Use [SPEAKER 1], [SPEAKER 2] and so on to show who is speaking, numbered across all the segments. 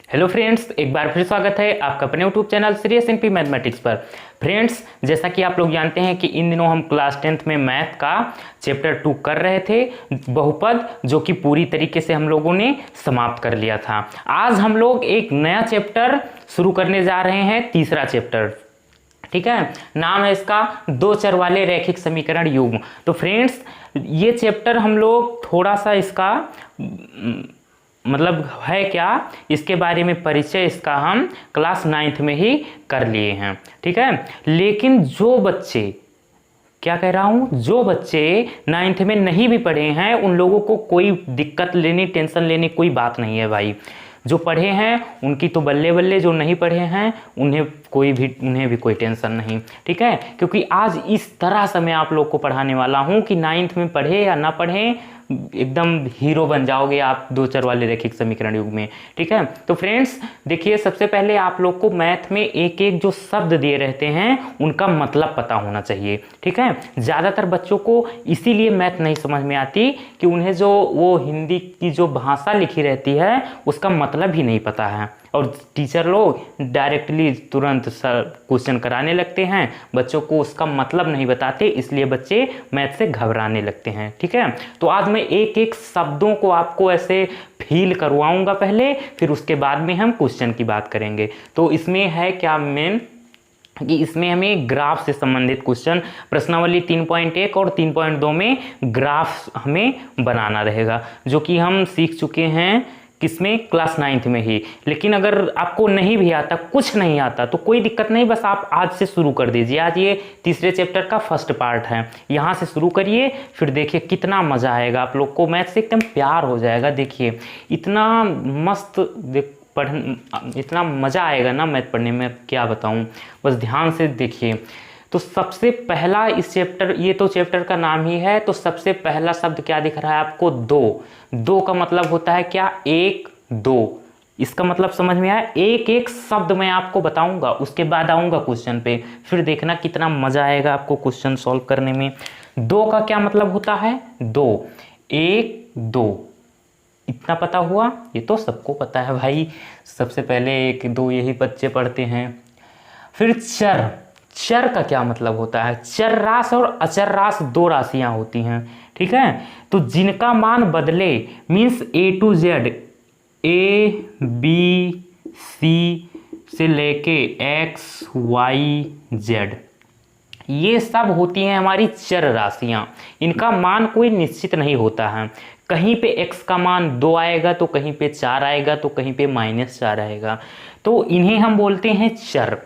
[SPEAKER 1] Hello friends, एक बार फिर स्वागत है आपका अपने YouTube channel serious NP mathematics पर। फ्रेंड्स, जैसा कि आप लोग जानते हैं कि इन दिनों हम क्लास 10th में मैथ का चैप्टर 2 कर रहे थे, बहुपद, जो कि पूरी तरीके से हम लोगों ने समाप्त कर लिया था। आज हम लोग एक नया चैप्टर शुरू करने जा रहे हैं, तीसरा चैप्टर। ठीक है, नाम है इसका दो चर वाले रैखिक समीकरण युग्म। तो फ्रेंड्स, ये चैप्टर हम लोग थोड़ा सा इसका मतलब है क्या, इसके बारे में परिचय इसका हम क्लास 9th में ही कर लिए हैं। ठीक है, लेकिन जो बच्चे, क्या कह रहा हूं, जो बच्चे 9th में नहीं भी पढ़े हैं उन लोगों को कोई दिक्कत लेनी, टेंशन लेनी कोई बात नहीं है भाई। जो पढ़े हैं उनकी तो बल्ले बल्ले, जो नहीं पढ़े हैं उन्हें भी कोई टेंशन नहीं। ठीक है, क्योंकि आज इस तरह से मैं आप लोग को पढ़ाने वाला हूं कि 9th में पढ़े या ना पढ़े, एकदम हीरो बन जाओगे आप दो चर वाले रैखिक समीकरण युग में। ठीक है, तो फ्रेंड्स देखिए, सबसे पहले आप लोग को मैथ में एक एक जो शब्द दिए रहते हैं उनका मतलब पता होना चाहिए। ठीक है, ज़्यादातर बच्चों को इसीलिए मैथ नहीं समझ में आती कि उन्हें जो वो हिंदी की जो भाषा लिखी रहती है उसका मतलब ही नहीं पता है, और टीचर लोग डायरेक्टली तुरंत क्वेश्चन कराने लगते हैं, बच्चों को उसका मतलब नहीं बताते, इसलिए बच्चे मैथ से घबराने लगते हैं। ठीक है, तो आज मैं एक एक शब्दों को आपको ऐसे फील करवाऊंगा पहले, फिर उसके बाद में हम क्वेश्चन की बात करेंगे। तो इसमें है क्या मेन कि इसमें हमें ग्राफ से संबंधित क्वेश्चन, प्रश्नावली 3.1 और 3.2 में ग्राफ हमें बनाना रहेगा, जो कि हम सीख चुके हैं किसमें, क्लास 9th में ही। लेकिन अगर आपको नहीं भी आता, कुछ नहीं आता, तो कोई दिक्कत नहीं, बस आप आज से शुरू कर दीजिए। आज ये तीसरे चैप्टर का फर्स्ट पार्ट है, यहाँ से शुरू करिए, फिर देखिए कितना मज़ा आएगा आप लोग को, मैथ से एकदम प्यार हो जाएगा। देखिए इतना मस्त इतना मज़ा आएगा ना मैथ पढ़ने में, क्या बताऊँ, बस ध्यान से देखिए। तो सबसे पहला इस चैप्टर, ये तो चैप्टर का नाम ही है, तो सबसे पहला शब्द क्या दिख रहा है आपको, दो। दो का मतलब होता है क्या, एक, दो। इसका मतलब समझ में आया। एक एक शब्द मैं आपको बताऊंगा, उसके बाद आऊंगा क्वेश्चन पे, फिर देखना कितना मजा आएगा आपको क्वेश्चन सॉल्व करने में। दो का क्या मतलब होता है, दो, एक, दो, इतना पता हुआ, ये तो सबको पता है भाई, सबसे पहले एक दो यही बच्चे पढ़ते हैं। फिर चर, चर का क्या मतलब होता है, चर राशि और अचर राशि दो राशियां होती हैं। ठीक है, तो जिनका मान बदले, means A to Z, A B C से लेके X Y Z, ये सब होती हैं हमारी चर राशियां। इनका मान कोई निश्चित नहीं होता है, कहीं पे x का मान 2 आएगा, तो कहीं पे 4 आएगा, तो कहीं पे -4 आएगा, तो इन्हें हम बोलते हैं चर।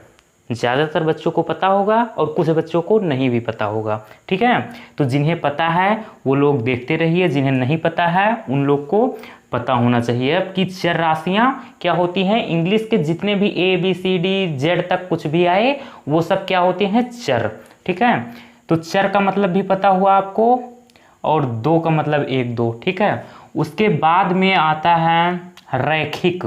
[SPEAKER 1] ज़्यादातर बच्चों को पता होगा और कुछ बच्चों को नहीं भी पता होगा। ठीक है, तो जिन्हें पता है वो लोग देखते रहिए, जिन्हें नहीं पता है उन लोग को पता होना चाहिए अब कि चर राशियां क्या होती हैं। इंग्लिश के जितने भी ABCD Z तक कुछ भी आए वो सब क्या होते हैं, चर। ठीक है, तो चर का मतलब भी पता हुआ आपको, और दो का मतलब एक, दो। ठीक है, उसके बाद में आता है रैखिक।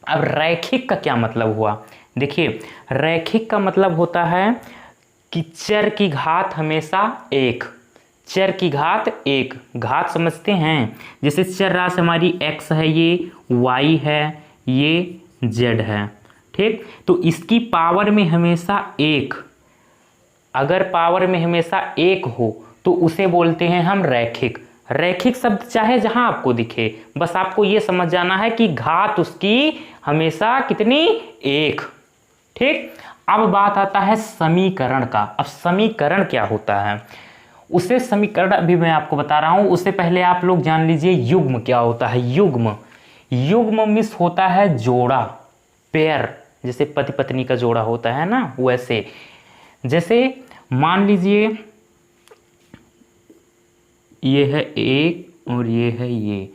[SPEAKER 1] अब रैखिक का क्या मतलब हुआ, देखिए, रैखिक का मतलब होता है कि चर की घात हमेशा एक, चर की घात एक, घात समझते हैं, जैसे चर राशि हमारी x है, ये y है, ये z है। ठीक, तो इसकी पावर में हमेशा एक, अगर पावर में हमेशा एक हो तो उसे बोलते हैं हम रैखिक। रैखिक शब्द चाहे जहां आपको दिखे, बस आपको ये समझ जाना है कि घात उसकी हमेशा कितनी, एक। ठीक, अब बात आता है समीकरण का। अब समीकरण क्या होता है, उसे समीकरण अभी मैं आपको बता रहा हूं, उससे पहले आप लोग जान लीजिए युग्म क्या होता है। युग्म, युग्म मिस होता है जोड़ा, पेयर, जैसे पति पत्नी का जोड़ा होता है ना, वैसे। जैसे मान लीजिए ये है एक और ये है ये,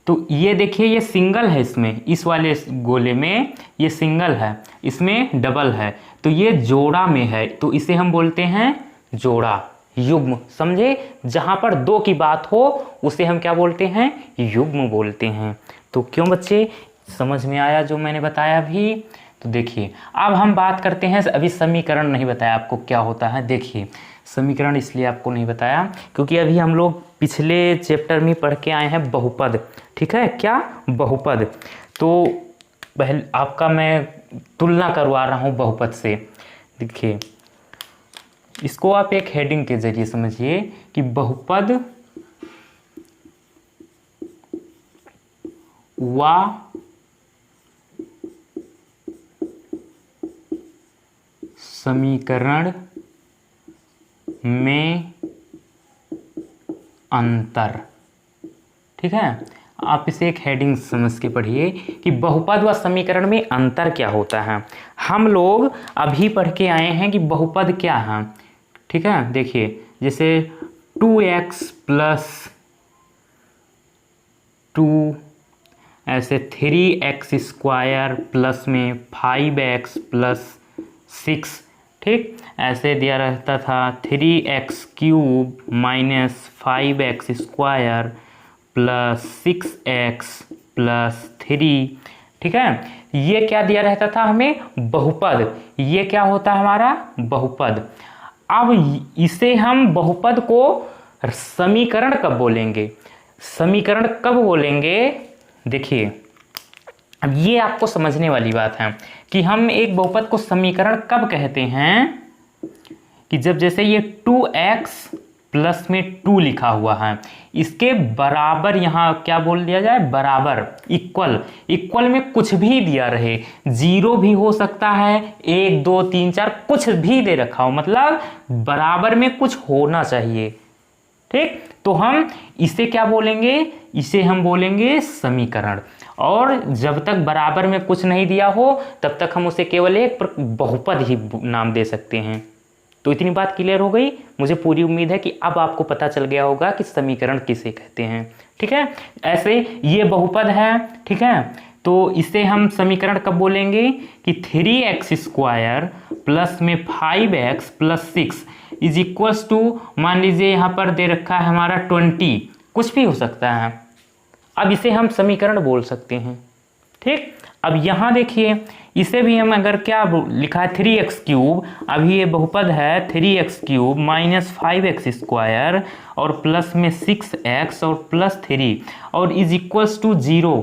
[SPEAKER 1] तो ये देखिए ये सिंगल है, इसमें इस वाले गोले में ये सिंगल है, इसमें डबल है, तो ये जोड़ा में है, तो इसे हम बोलते हैं जोड़ा, युग्म। समझे, जहां पर दो की बात हो उसे हम क्या बोलते हैं, युग्म बोलते हैं। तो क्यों बच्चे, समझ में आया जो मैंने बताया अभी। तो देखिए अब हम बात करते हैं, अभी समीकरण नहीं बताया आपको क्या होता है। देखिए समीकरण इसलिए आपको नहीं बताया क्योंकि अभी हम लोग पिछले चैप्टर में पढ़ के आए हैं बहुपद। ठीक है, क्या बहुपद, तो पहले आपका मैं तुलना करवा रहा हूँ बहुपद से। देखिए, इसको आप एक हेडिंग के जरिए समझिए कि बहुपद व समीकरण में अंतर। ठीक है, आप इसे एक हेडिंग समझ के पढ़िए कि बहुपद व समीकरण में अंतर क्या होता है। हम लोग अभी पढ़ के आए हैं कि बहुपद क्या है। ठीक है, देखिए जैसे 2x प्लस 2, ऐसे 3x स्क्वायर प्लस में 5x प्लस 6। ठीक, ऐसे दिया रहता था 3x cube minus 5x square plus 6x plus 3। ठीक है, ये क्या दिया रहता था हमें? बहुपद। ये क्या होता है हमारा? बहुपद। अब इसे हम बहुपद को समीकरण कब बोलेंगे? समीकरण कब बोलेंगे? देखिए, अब ये आपको समझने वाली बात है कि हम एक बहुपद को समीकरण कब कहते हैं कि जब जैसे ये 2x प्लस में 2 लिखा हुआ है, इसके बराबर यहाँ क्या बोल दिया जाए? बराबर, इक्वल। इक्वल में कुछ भी दिया रहे, 0 भी हो सकता है, 1 2 3 4 कुछ भी दे रखा हो, मतलब बराबर में कुछ होना चाहिए। ठीक, तो हम इसे क्या बोलेंगे? इसे हम बोलेंगे समीकरण। और जब तक बराबर में कुछ नहीं दिया हो तब तक हम उसे केवल एक बहुपद ही नाम दे सकते हैं। तो इतनी बात क्लियर हो गई। मुझे पूरी उम्मीद है कि अब आपको पता चल गया होगा कि समीकरण किसे कहते हैं। ठीक है, ऐसे ये बहुपद है। ठीक है, तो इसे हम समीकरण कब बोलेंगे कि 3x स्क्वायर प्लस में 5x plus 6 is equals to, मान लीजिए यहाँ पर दे रखा है हमारा 20, कुछ भी हो सकता है। अब इसे हम समीकरण बोल सकते हैं। ठीक, अब यहाँ देखिए, इसे भी हम अगर क्या लिखा है 3x क्यूब, अभी ये बहुपद है 3x cube minus 5x square और प्लस में 6x और प्लस 3 और इज इक्वल्स टू 0।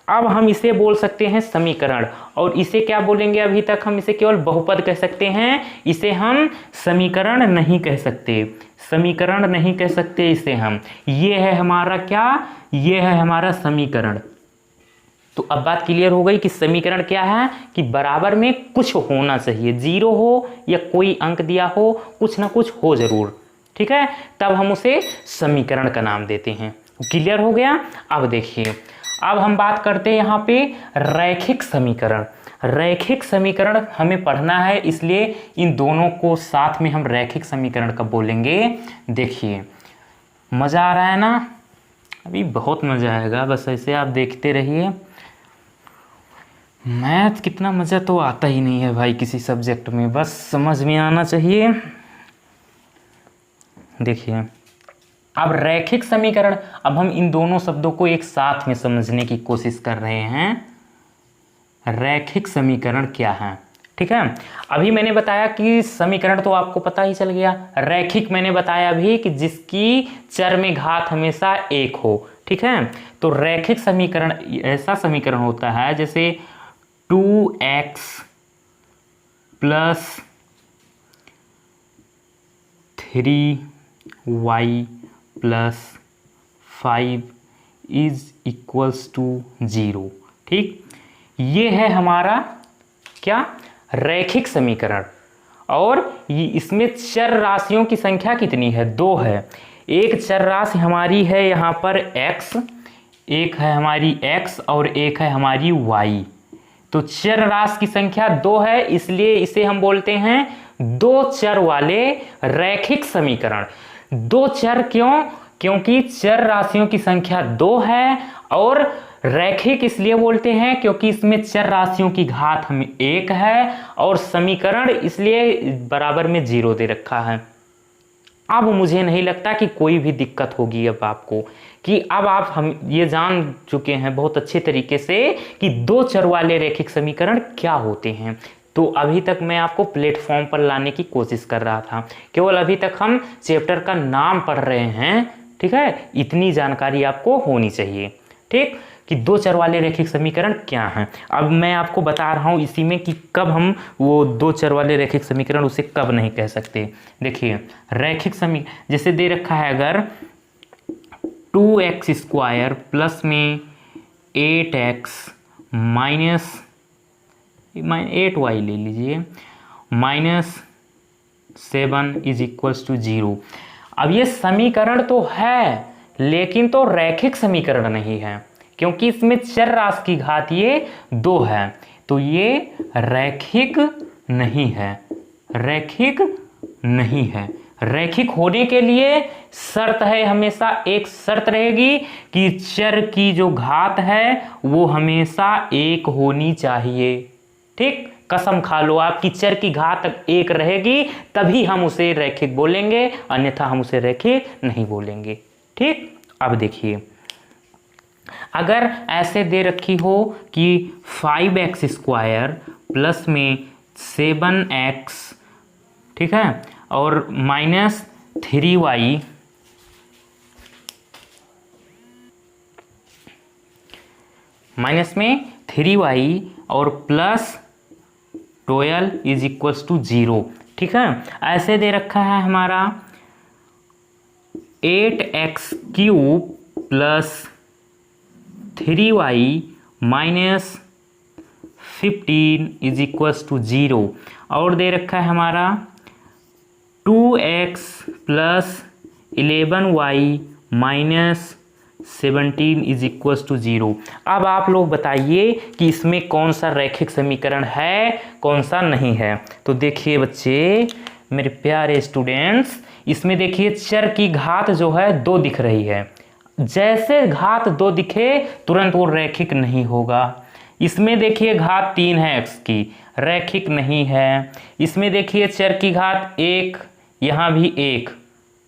[SPEAKER 1] अब हम इसे बोल सकते हैं समीकरण। और इसे क्या बोलेंगे? अभी तक हम इसे केवल बहुपद कह सकते हैं, इसे हम समीकरण नहीं कह सकते। समीकरण नहीं कह सकते इसे हम। ये है हमारा क्या? ये है हमारा समीकरण। तो अब बात क्लियर हो गई कि समीकरण क्या है कि बराबर में कुछ होना चाहिए, 0 हो या कोई अंक दिया हो, कुछ ना कुछ हो जरूर। ठीक है, तब हम उसे समीकरण का नाम देते हैं। क्लियर हो गया? अब देखिए, अब हम बात करते हैं यहाँ पे रैखिक समीकरण। रैखिक समीकरण हमें पढ़ना है, इसलिए इन दोनों को साथ में हम रैखिक समीकरण कब बोलेंगे। देखिए, मज़ा आ रहा है ना? अभी बहुत मज़ा आएगा, बस ऐसे आप देखते रहिए। मैथ कितना मज़ा तो आता ही नहीं है भाई किसी सब्जेक्ट में, बस समझ में आना चाहिए। देखिए, अब रैखिक समीकरण, अब हम इन दोनों शब्दों को एक साथ में समझने की कोशिश कर रहे हैं। रैखिक समीकरण क्या है? ठीक है, अभी मैंने बताया कि समीकरण तो आपको पता ही चल गया। रैखिक मैंने बताया अभी कि जिसकी चर में घात हमेशा 1 हो। ठीक है, तो रैखिक समीकरण ऐसा समीकरण होता है जैसे 2x plus 3y plus 5 is equals to 0। ठीक, ये है हमारा क्या? रैखिक समीकरण। और इसमें चर राशियों की संख्या कितनी है? 2 है। एक चर राशि हमारी है यहाँ पर x, एक है हमारी x और एक है हमारी y। तो चर राशि की संख्या 2 है, इसलिए इसे हम बोलते हैं 2 चर वाले रैखिक समीकरण। 2 चर क्यों? क्योंकि चर राशियों की संख्या 2 है। और रैखिक इसलिए बोलते हैं क्योंकि इसमें चर राशियों की घात हमें 1 है और समीकरण इसलिए बराबर में 0 दे रखा है। अब मुझे नहीं लगता कि कोई भी दिक्कत होगी अब आपको, कि अब आप हम ये जान चुके हैं बहुत अच्छे तरीके से कि 2 चर वाले रैखिक समीकरण क्या होते हैं। तो अभी तक मैं आपको प्लेटफॉर्म पर लाने की कोशिश कर रहा था, केवल अभी तक हम चैप्टर का नाम पढ़ रहे हैं। ठीक है, इतनी जानकारी आपको होनी चाहिए। ठीक, कि दो चर वाले रैखिक समीकरण क्या हैं। अब मैं आपको बता रहा हूँ इसी में कि कब हम वो दो चर वाले रैखिक समीकरण उसे कब नहीं कह सकते। देखिए रैखिक समीकरण जैसे दे रखा है, अगर 2x² प्लस में 8x माइनस 8y ले लीजिए माइनस 7 इज इक्वल्स टू 0। अब ये समीकरण तो है लेकिन तो रैखिक समीकरण नहीं है, क्योंकि इसमें चर राशि की घात ये 2 है, तो ये रैखिक नहीं है, रैखिक नहीं है। रैखिक होने के लिए शर्त है, हमेशा एक शर्त रहेगी कि चर की जो घात है वो हमेशा 1 होनी चाहिए। ठीक, कसम खा लो आप कि चर की घात 1 रहेगी तभी हम उसे रैखिक बोलेंगे, अन्यथा हम उसे रैखिक नहीं बोलेंगे। ठीक, अब देखिए अगर ऐसे दे रखी हो कि 5x² प्लस में 7x, ठीक है, और माइनस 3y माइनस में 3y और प्लस 12 इज इक्वल्स टू 0। ठीक है, ऐसे दे रखा है हमारा 8x³ plus 3y minus 15 is equals to 0, और दे रखा है हमारा 2x plus 11y minus 17 is equals to 0। अब आप लोग बताइए कि इसमें कौन सा रैखिक समीकरण है, कौन सा नहीं है। तो देखिए बच्चे, मेरे प्यारे स्टूडेंट्स, इसमें देखिए चर की घात जो है 2 दिख रही है। जैसे घात 2 दिखे तुरंत वो रैखिक नहीं होगा। इसमें देखिए घात 3 है x की, रैखिक नहीं है। इसमें देखिए चर की घात 1, यहाँ भी 1।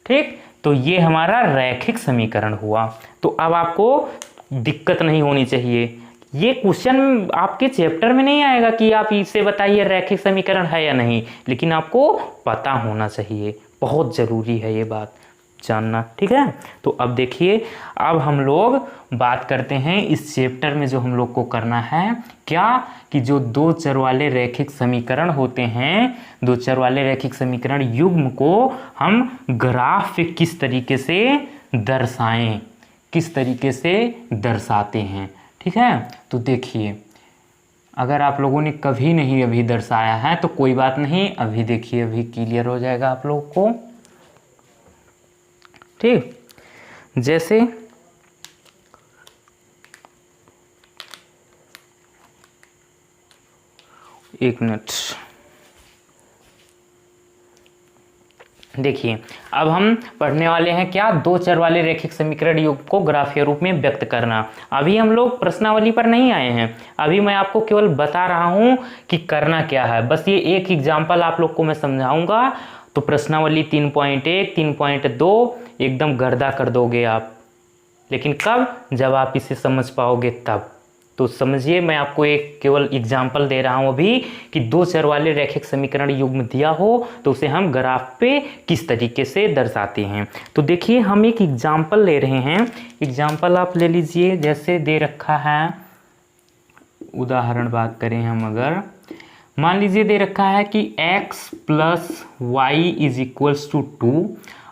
[SPEAKER 1] ठीक, तो ये हमारा रैखिक समीकरण हुआ। तो अब आपको दिक्कत नहीं होनी चाहिए। ये क्वेश्चन आपके चैप्टर में नहीं आएगा कि आप इसे बताइए रैखिक समीकरण है या नहीं, लेकिन आपको पता होना चाहिए, बहुत ज़रूरी है ये बात जानना। ठीक है, तो अब देखिए, अब हम लोग बात करते हैं इस चैप्टर में जो हम लोग को करना है क्या, कि जो दो चर वाले रैखिक समीकरण होते हैं, दो चर वाले रैखिक समीकरण युग्म को हम ग्राफ पे किस तरीके से दर्शाएं, किस तरीके से दर्शाते हैं। ठीक है, तो देखिए अगर आप लोगों ने कभी नहीं अभी दर्शाया है तो कोई बात नहीं, अभी देखिए अभी क्लियर हो जाएगा आप लोगों को। ठीक, जैसे एक मिनट, देखिए अब हम पढ़ने वाले हैं क्या, दो चर वाले रैखिक समीकरण युग्म को ग्राफीय रूप में व्यक्त करना। अभी हम लोग प्रश्नावली पर नहीं आए हैं, अभी मैं आपको केवल बता रहा हूं कि करना क्या है। बस ये एक एग्जाम्पल आप लोग को मैं समझाऊंगा, तो प्रश्नावली 3.1 3.2 एकदम गर्दा कर दोगे आप, लेकिन कब, जब आप इसे समझ पाओगे तब। तो समझिए, मैं आपको एक केवल एग्जाम्पल दे रहा हूं अभी कि दो चर वाले रैखिक समीकरण युग्म दिया हो तो उसे हम ग्राफ पे किस तरीके से दर्शाते हैं। तो देखिए हम एक एग्जाम्पल ले रहे हैं, एग्जाम्पल आप ले लीजिए। जैसे दे रखा है, उदाहरण बात करें हम, अगर मान लीजिए दे रखा है कि x plus y is equals to 2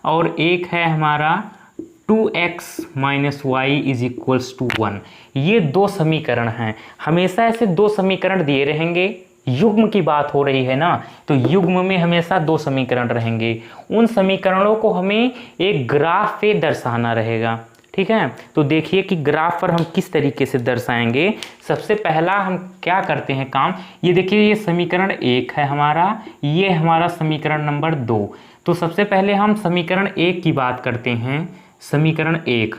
[SPEAKER 1] और एक है हमारा 2x minus y is equals to 1। ये दो समीकरण हैं, हमेशा ऐसे दो समीकरण दिए रहेंगे। युग्म की बात हो रही है ना, तो युग्म में हमेशा दो समीकरण रहेंगे। उन समीकरणों को हमें एक ग्राफ पे दर्शाना रहेगा। ठीक है, तो देखिए कि ग्राफ पर हम किस तरीके से दर्शाएंगे। सबसे पहला हम क्या करते हैं काम, ये देखिए ये समीकरण 1 है हमारा, ये हमारा समीकरण नंबर 2। तो सबसे पहले हम समीकरण 1 की बात करते हैं। समीकरण 1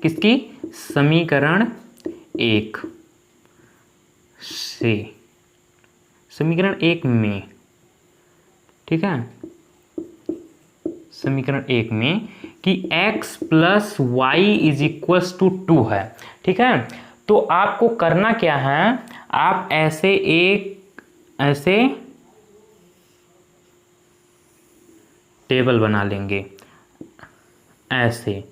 [SPEAKER 1] किसकी, समीकरण 1 से, समीकरण 1 में, ठीक है, समीकरण 1 में कि x plus y is equals to 2 है। ठीक है, तो आपको करना क्या है, आप ऐसे ऐसे टेबल बना लेंगे, ऐसे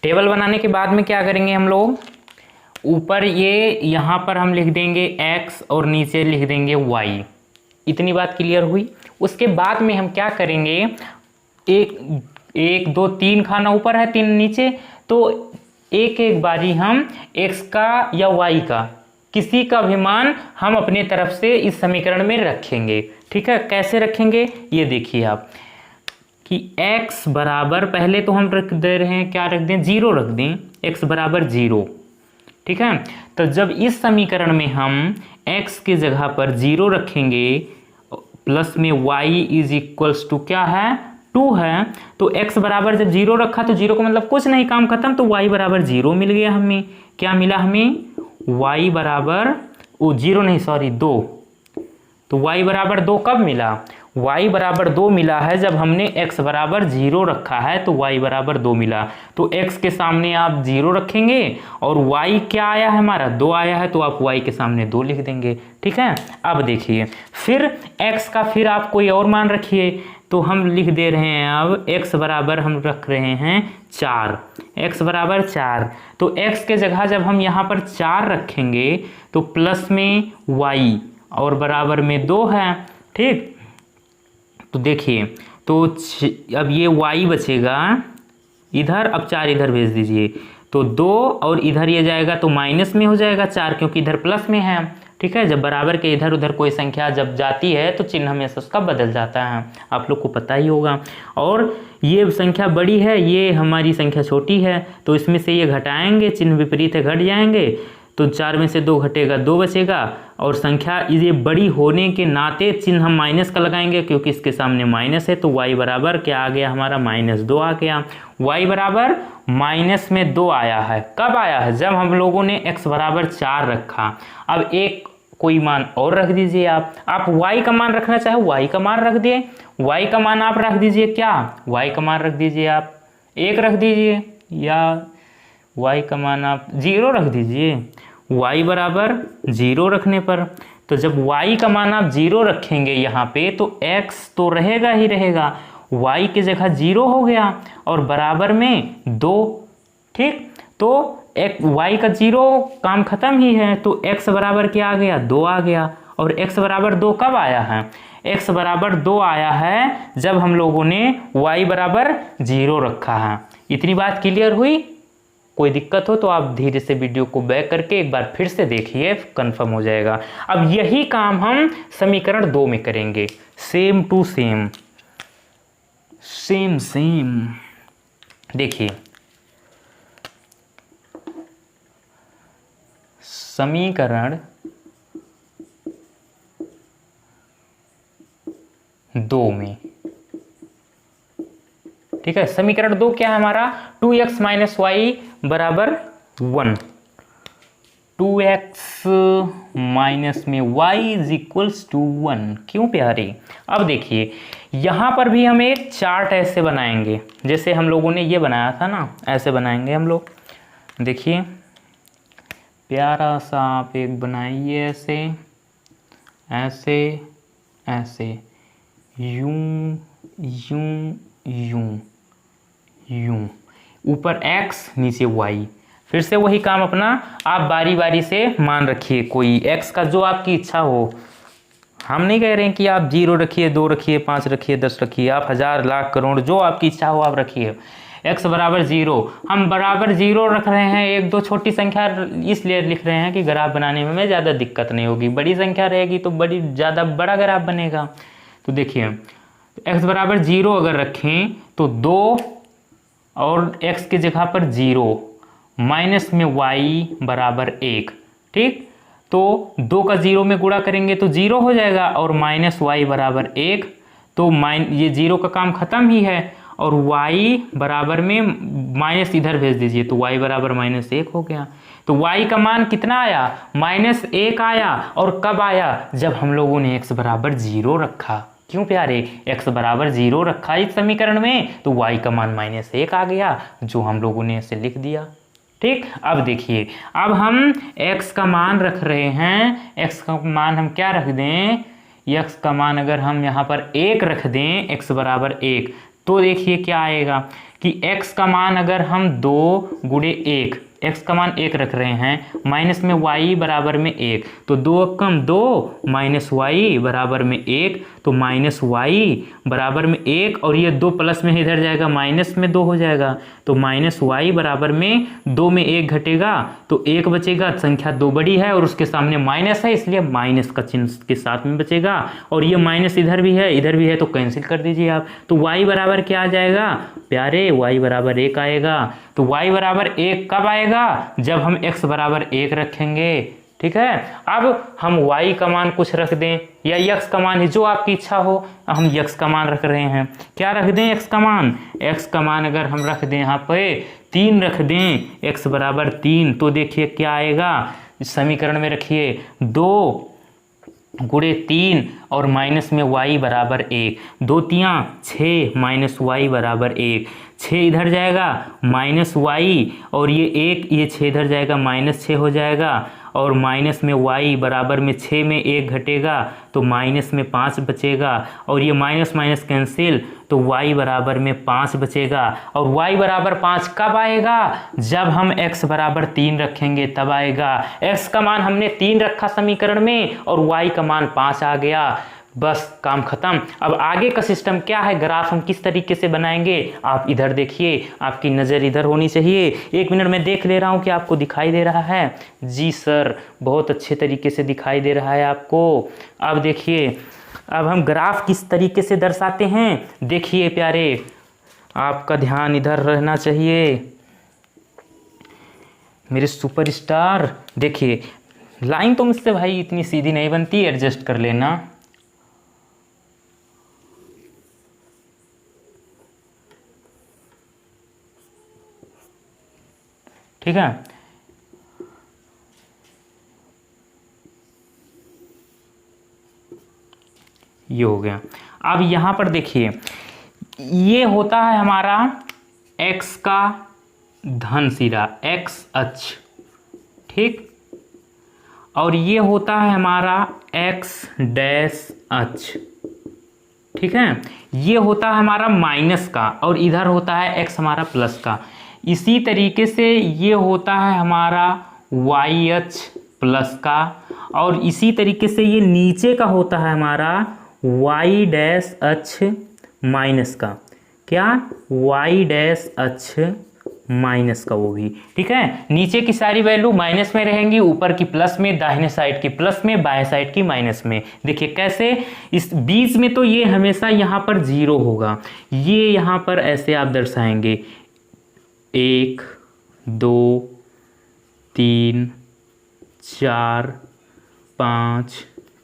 [SPEAKER 1] टेबल बनाने के बाद में क्या करेंगे हम लोग, ऊपर ये यहाँ पर हम लिख देंगे x और नीचे लिख देंगे y। इतनी बात क्लियर हुई। उसके बाद में हम क्या करेंगे, एक दो तीन खाना ऊपर है, तीन नीचे, तो एक एक बारी हम x का या y का किसी का भी मान हम अपने तरफ से इस समीकरण में रखेंगे। ठीक है, कैसे रखेंगे ये देखिए आप कि x बराबर, पहले तो हम रख दे रहे हैं, क्या रख दें, 0 रख दें, x बराबर 0। ठीक है, तो जब इस समीकरण में हम x की जगह पर 0 रखेंगे, प्लस में y इज इक्वल्स टू क्या है, 2 है, तो x बराबर जब 0 रखा तो 0 का मतलब कुछ नहीं, काम खत्म, तो y बराबर 0 मिल गया हमें। क्या मिला हमें, y बराबर 0 नहीं सॉरी 2, तो y बराबर 2 कब मिला, y बराबर 2 मिला है जब हमने x बराबर 0 रखा है, तो y बराबर 2 मिला। तो x के सामने आप 0 रखेंगे और y क्या आया है हमारा, 2 आया है, तो आप y के सामने 2 लिख देंगे। ठीक है, अब देखिए फिर x का फिर आप कोई और मान रखिए, तो हम लिख दे रहे हैं अब x बराबर हम रख रहे हैं 4, x बराबर 4, तो x के जगह जब हम यहाँ पर 4 रखेंगे तो प्लस में y और बराबर में 2 है। ठीक, तो देखिए, तो अब ये y बचेगा इधर, अब 4 इधर भेज दीजिए, तो 2 और इधर ये जाएगा तो माइनस में हो जाएगा 4, क्योंकि इधर प्लस में है। ठीक है, जब बराबर के इधर उधर कोई संख्या जब जाती है तो चिन्ह हमेशा उसका बदल जाता है, आप लोग को पता ही होगा। और ये संख्या बड़ी है, ये हमारी संख्या छोटी है, तो इसमें से ये घटाएंगे, चिन्ह विपरीत है, घट जाएंगे, तो 4 में से 2 घटेगा, 2 बचेगा, और संख्या ये बड़ी होने के नाते चिन्ह हम माइनस का लगाएंगे, क्योंकि इसके सामने माइनस है, तो y बराबर क्या आ गया हमारा, -2 आ गया। y बराबर -2 आया है, कब आया है, जब हम लोगों ने x बराबर 4 रखा। अब एक कोई मान और रख दीजिए, आप y का मान रखना चाहे y का मान रख दिए, y का मान आप रख दीजिए, क्या y का मान रख दीजिए, आप 1 रख दीजिए, या y का मान आप 0 रख दीजिए। y बराबर 0 रखने पर, तो जब y का मान आप 0 रखेंगे यहाँ पे, तो x तो रहेगा ही रहेगा, y की जगह 0 हो गया और बराबर में 2। ठीक, तो y का 0 काम खत्म ही है, तो x बराबर क्या आ गया, 2 आ गया। और x बराबर 2 कब आया है, x बराबर 2 आया है जब हम लोगों ने y बराबर 0 रखा है। इतनी बात क्लियर हुई। कोई दिक्कत हो तो आप धीरे से वीडियो को बैक करके एक बार फिर से देखिए, कंफर्म हो जाएगा। अब यही काम हम समीकरण 2 में करेंगे, सेम टू सेम, सेम। देखिए, समीकरण 2 में, ठीक है, समीकरण 2 क्या है हमारा, 2x - y बराबर 1, 2x माइनस में y इज इक्वल्स टू 1। क्यों प्यारे, अब देखिए यहाँ पर भी हम एक चार्ट ऐसे बनाएंगे, जैसे हम लोगों ने ये बनाया था ना, ऐसे बनाएंगे हम लोग। देखिए प्यारा सा आप एक बनाइए, ऐसे ऐसे ऐसे, यूं यूं यूं यूं, ऊपर x नीचे y। फिर से वही काम अपना, आप बारी बारी से मान रखिए, कोई x का जो आपकी इच्छा हो। हम नहीं कह रहे हैं कि आप 0 रखिए, 2 रखिए, 5 रखिए, 10 रखिए, आप 1000 लाख करोड़ जो आपकी इच्छा हो आप रखिए। x बराबर 0, हम बराबर 0 रख रहे हैं, एक दो छोटी संख्या इसलिए लिख रहे हैं कि ग्राफ बनाने में ज़्यादा दिक्कत नहीं होगी, बड़ी संख्या रहेगी तो ज़्यादा बड़ा ग्राफ बनेगा। तो देखिए x बराबर 0 अगर रखें तो 2 और x की जगह पर 0 माइनस में y बराबर 1। ठीक, तो 2 का 0 में गुणा करेंगे तो 0 हो जाएगा और माइनस y बराबर 1, तो ये 0 का काम खत्म ही है, और y बराबर में माइनस इधर भेज दीजिए तो y बराबर -1 हो गया। तो y का मान कितना आया, -1 आया। और कब आया, जब हम लोगों ने x बराबर 0 रखा। क्यों प्यारे, x बराबर 0 रखा इस समीकरण में, तो y का मान -1 आ गया, जो हम लोगों ने ऐसे लिख दिया। ठीक, अब देखिए, अब हम x का मान रख रहे हैं, x का मान हम क्या रख दें, x का मान अगर हम यहाँ पर 1 रख दें, x बराबर 1, तो देखिए क्या आएगा कि x का मान अगर हम 2 गुणे 1, x का मान 1 रख रहे हैं, माइनस में y बराबर में 1, तो 2 कम 2 माइनस y बराबर में 1, तो माइनस y बराबर में 1, और ये 2 प्लस में इधर जाएगा, माइनस में 2 हो जाएगा, तो माइनस y बराबर में 2 में 1 घटेगा तो 1 बचेगा। संख्या 2 बड़ी है और उसके सामने माइनस है, इसलिए माइनस का चिन्ह के साथ में बचेगा, और ये माइनस इधर भी है इधर भी है, तो कैंसिल कर दीजिए आप। तो y बराबर क्या आ जाएगा प्यारे, y बराबर 1 आएगा। तो y बराबर 1 कब आएगा, जब हम x बराबर 1 रखेंगे। ठीक है, अब हम y का मान कुछ रख दें या x का मान, जो आपकी इच्छा हो। हम x का मान रख रहे हैं, क्या रख दें x का मान, x का मान अगर हम रख दें यहाँ पे 3 रख दें, x बराबर 3, तो देखिए क्या आएगा, समीकरण में रखिए 2 गुणे 3 और माइनस में y बराबर 1, 2 तियाँ 6 माइनस y बराबर 1, 6 इधर जाएगा माइनस y, और ये 1 ये 6 इधर जाएगा माइनस 6 हो जाएगा, और माइनस में y बराबर में 6 में 1 घटेगा तो माइनस में 5 बचेगा, और ये माइनस माइनस कैंसिल, तो y बराबर में 5 बचेगा। और y बराबर 5 कब आएगा, जब हम x बराबर 3 रखेंगे तब आएगा। x का मान हमने 3 रखा समीकरण में और y का मान 5 आ गया, बस काम खत्म। अब आगे का सिस्टम क्या है, ग्राफ हम किस तरीके से बनाएंगे, आप इधर देखिए, आपकी नज़र इधर होनी चाहिए। 1 मिनट में देख ले रहा हूँ कि आपको दिखाई दे रहा है। जी सर, बहुत अच्छे तरीके से दिखाई दे रहा है आपको। अब देखिए, अब हम ग्राफ किस तरीके से दर्शाते हैं, देखिए प्यारे, आपका ध्यान इधर रहना चाहिए मेरे सुपरस्टार। देखिए, लाइन तो मुझसे भाई इतनी सीधी नहीं बनती, एडजस्ट कर लेना। ठीक है, ये हो गया। अब यहाँ पर देखिए, ये होता है हमारा x का धन सिरा, x अक्ष, ठीक, और ये होता है हमारा x डैश अक्ष, ठीक है। ये होता है हमारा माइनस का, और इधर होता है x हमारा प्लस का। इसी तरीके से ये होता है हमारा y अक्ष प्लस का, और इसी तरीके से ये नीचे का होता है हमारा y डैश अक्ष माइनस का। क्या, y डैश अक्ष माइनस का, वो भी ठीक है। नीचे की सारी वैल्यू माइनस में रहेंगी, ऊपर की प्लस में, दाहिने साइड की प्लस में, बाएं साइड की माइनस में। देखिए कैसे, इस बीच में तो ये हमेशा यहाँ पर 0 होगा, ये यहाँ पर ऐसे आप दर्शाएंगे 1 2 3 4 5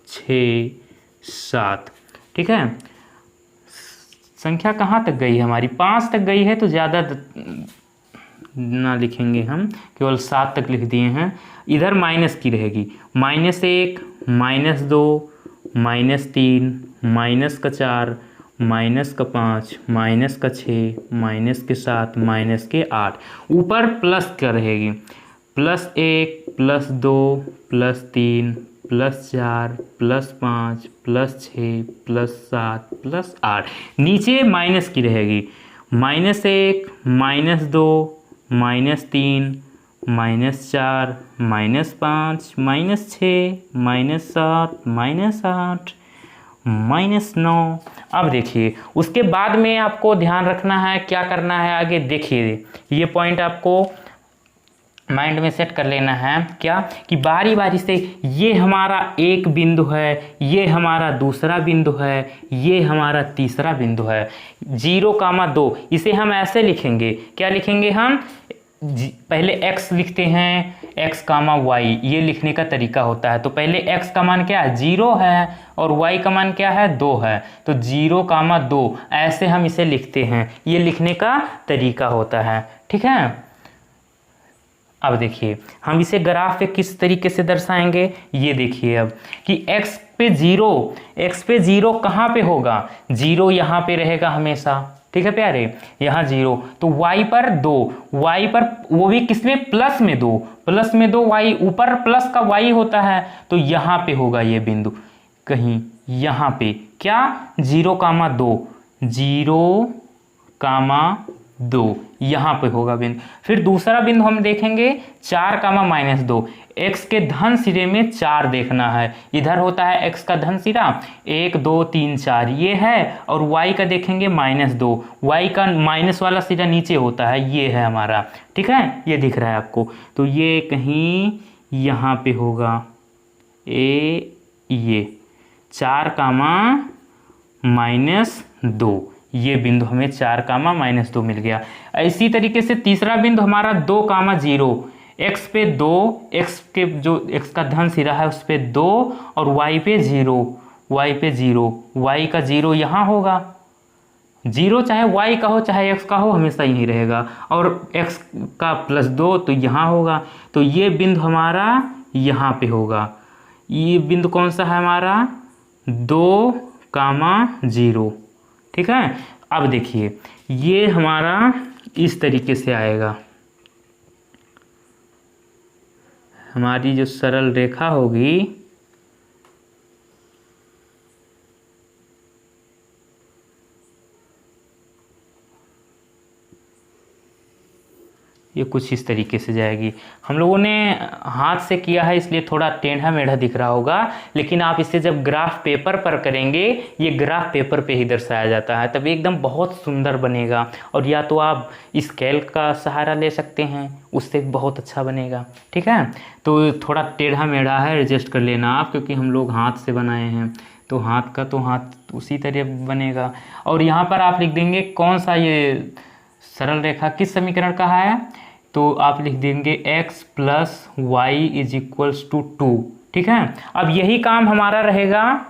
[SPEAKER 1] 6 7, ठीक है। संख्या कहाँ तक गई है हमारी, 5 तक गई है, तो ज़्यादा ना लिखेंगे हम, केवल 7 तक लिख दिए हैं। इधर माइनस की रहेगी, -1 -2 -3 -4 -5 -6 -7 -8, ऊपर प्लस का रहेगी, +1 +2 +3 +4 +5 +6 +7 +8, नीचे माइनस की रहेगी, -1 -2 -3 -4 -5 -6 -7 -8 -9। अब देखिए, उसके बाद में आपको ध्यान रखना है, क्या करना है आगे, देखिए ये पॉइंट आपको माइंड में सेट कर लेना है, क्या कि बारी बारी से ये हमारा एक बिंदु है, ये हमारा दूसरा बिंदु है, ये हमारा तीसरा बिंदु है, 0,2। इसे हम ऐसे लिखेंगे, क्या लिखेंगे हम, पहले x लिखते हैं, x, y, ये लिखने का तरीका होता है। तो पहले x का मान क्या है, 0 है, और y का मान क्या है, 2 है, तो 0,2 ऐसे हम इसे लिखते हैं, ये लिखने का तरीका होता है, ठीक है। अब देखिए, हम इसे ग्राफ पे किस तरीके से दर्शाएंगे, ये देखिए अब कि x पे 0 कहाँ पे होगा, 0 यहाँ पे रहेगा हमेशा, ठीक है प्यारे, यहाँ 0, तो y पर 2, y पर वो भी किसमें, प्लस में 2 y, ऊपर प्लस का y होता है, तो यहाँ पे होगा ये बिंदु कहीं यहाँ पे, क्या 0,2 2, यहाँ पे होगा बिंदु। फिर दूसरा बिंदु हम देखेंगे 4, -2, x के धन सिरे में 4 देखना है। इधर होता है x का धन सिरा 1 2 3 4 ये है, और y का देखेंगे -2, y का माइनस वाला सिरा नीचे होता है, ये है हमारा। ठीक है, ये दिख रहा है आपको, तो ये कहीं यहाँ पे होगा ये 4, -2, ये बिंदु हमें 4, -2 मिल गया। इसी तरीके से तीसरा बिंदु हमारा 2, 0, x पे 2, x के जो x का धन सिरा है उस पे 2 और y पे 0, y का 0 यहाँ होगा। 0 चाहे y का हो चाहे x का हो हमेशा यही रहेगा, और x का +2 तो यहाँ होगा। तो ये बिंदु हमारा यहाँ पे होगा। ये बिंदु कौन सा है हमारा 2, 0। ठीक है, अब देखिए ये हमारा इस तरीके से आएगा। हमारी जो सरल रेखा होगी ये कुछ इस तरीके से जाएगी। हम लोगों ने हाथ से किया है इसलिए थोड़ा टेढ़ा मेढ़ा दिख रहा होगा, लेकिन आप इसे जब ग्राफ पेपर पर करेंगे, ये ग्राफ पेपर पे ही दर्शाया जाता है, तब एकदम बहुत सुंदर बनेगा। और या तो आप स्केल का सहारा ले सकते हैं, उससे बहुत अच्छा बनेगा। ठीक है, तो थोड़ा टेढ़ा मेढ़ा है, एडजस्ट कर लेना आप, क्योंकि हम लोग हाथ से बनाए हैं तो हाथ का तो हाथ उसी तरह बनेगा। और यहाँ पर आप लिख देंगे कौन सा ये सरल रेखा किस समीकरण का है, तो आप लिख देंगे x + y = 2। ठीक है, अब यही काम हमारा रहेगा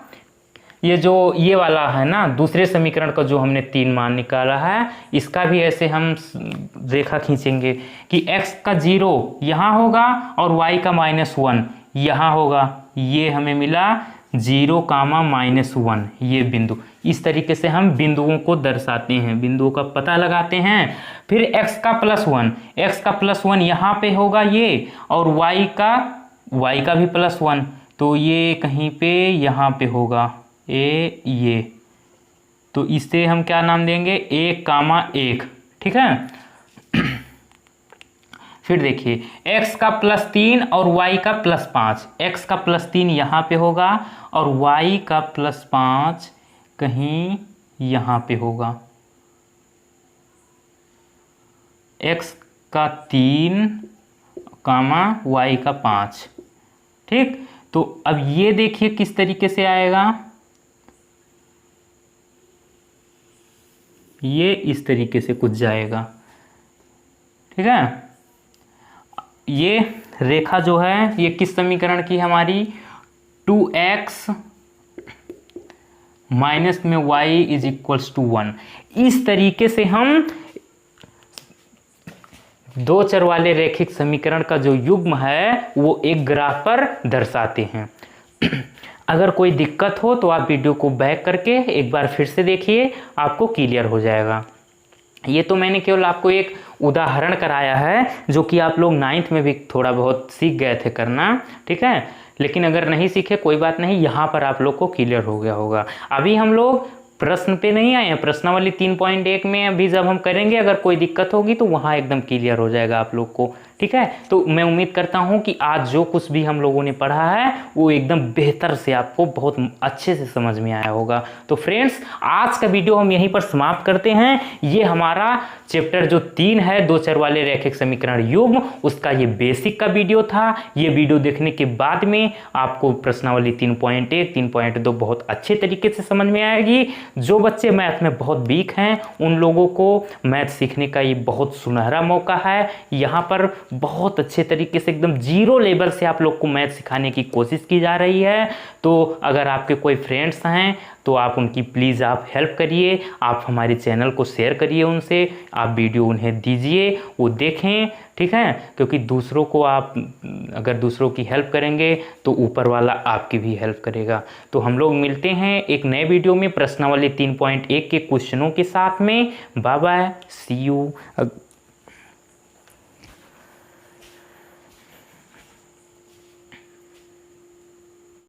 [SPEAKER 1] ये जो ये वाला है ना दूसरे समीकरण का जो हमने 3 मान निकाला है, इसका भी ऐसे हम रेखा खींचेंगे कि x का 0 यहाँ होगा और y का -1 यहाँ होगा। ये हमें मिला 0, -1 ये बिंदु। इस तरीके से हम बिंदुओं को दर्शाते हैं, बिंदुओं का पता लगाते हैं। फिर x का +1 यहाँ पे होगा ये, और y का भी +1, तो ये कहीं पे यहाँ पे होगा ये, तो इसे हम क्या नाम देंगे 1, ठीक है। फिर देखिए x का +3 और y का +5, x का +3 यहाँ पे होगा और y का +5 कहीं यहाँ पे होगा। x का 3, y का 5। ठीक, तो अब ये देखिए किस तरीके से आएगा, ये इस तरीके से कुछ जाएगा। ठीक है, ये रेखा जो है ये किस समीकरण की हमारी 2x माइनस में y = 1। इस तरीके से हम दो चर वाले रैखिक समीकरण का जो युग्म है वो एक ग्राफ पर दर्शाते हैं। अगर कोई दिक्कत हो तो आप वीडियो को बैक करके एक बार फिर से देखिए, आपको क्लियर हो जाएगा। ये तो मैंने केवल आपको एक उदाहरण कराया है जो कि आप लोग 9th में भी थोड़ा बहुत सीख गए थे करना। ठीक है, लेकिन अगर नहीं सीखे कोई बात नहीं, यहाँ पर आप लोग को क्लियर हो गया होगा। अभी हम लोग प्रश्न पे नहीं आए हैं, प्रश्नावली 3.1 में अभी जब हम करेंगे अगर कोई दिक्कत होगी तो वहाँ एकदम क्लियर हो जाएगा आप लोग को। ठीक है, तो मैं उम्मीद करता हूँ कि आज जो कुछ भी हम लोगों ने पढ़ा है वो एकदम बेहतर से आपको बहुत अच्छे से समझ में आया होगा। तो फ्रेंड्स, आज का वीडियो हम यहीं पर समाप्त करते हैं। ये हमारा चैप्टर जो 3 है, दो चर वाले रैखिक समीकरण युग्म, उसका ये बेसिक का वीडियो था। ये वीडियो देखने के बाद में आपको प्रश्नावली 3.1, 3.2 बहुत अच्छे तरीके से समझ में आएगी। जो बच्चे मैथ में बहुत वीक हैं उन लोगों को मैथ सीखने का ये बहुत सुनहरा मौका है। यहाँ पर बहुत अच्छे तरीके से एकदम 0 लेवल से आप लोग को मैथ सिखाने की कोशिश की जा रही है। तो अगर आपके कोई फ्रेंड्स हैं तो आप उनकी प्लीज़ आप हेल्प करिए, आप हमारे चैनल को शेयर करिए, उनसे आप वीडियो उन्हें दीजिए, वो देखें। ठीक है, क्योंकि दूसरों को आप अगर दूसरों की हेल्प करेंगे तो ऊपर वाला आपकी भी हेल्प करेगा। तो हम लोग मिलते हैं एक नए वीडियो में प्रश्नावली 3.1 के क्वेश्चनों के साथ में। Bye bye, see you.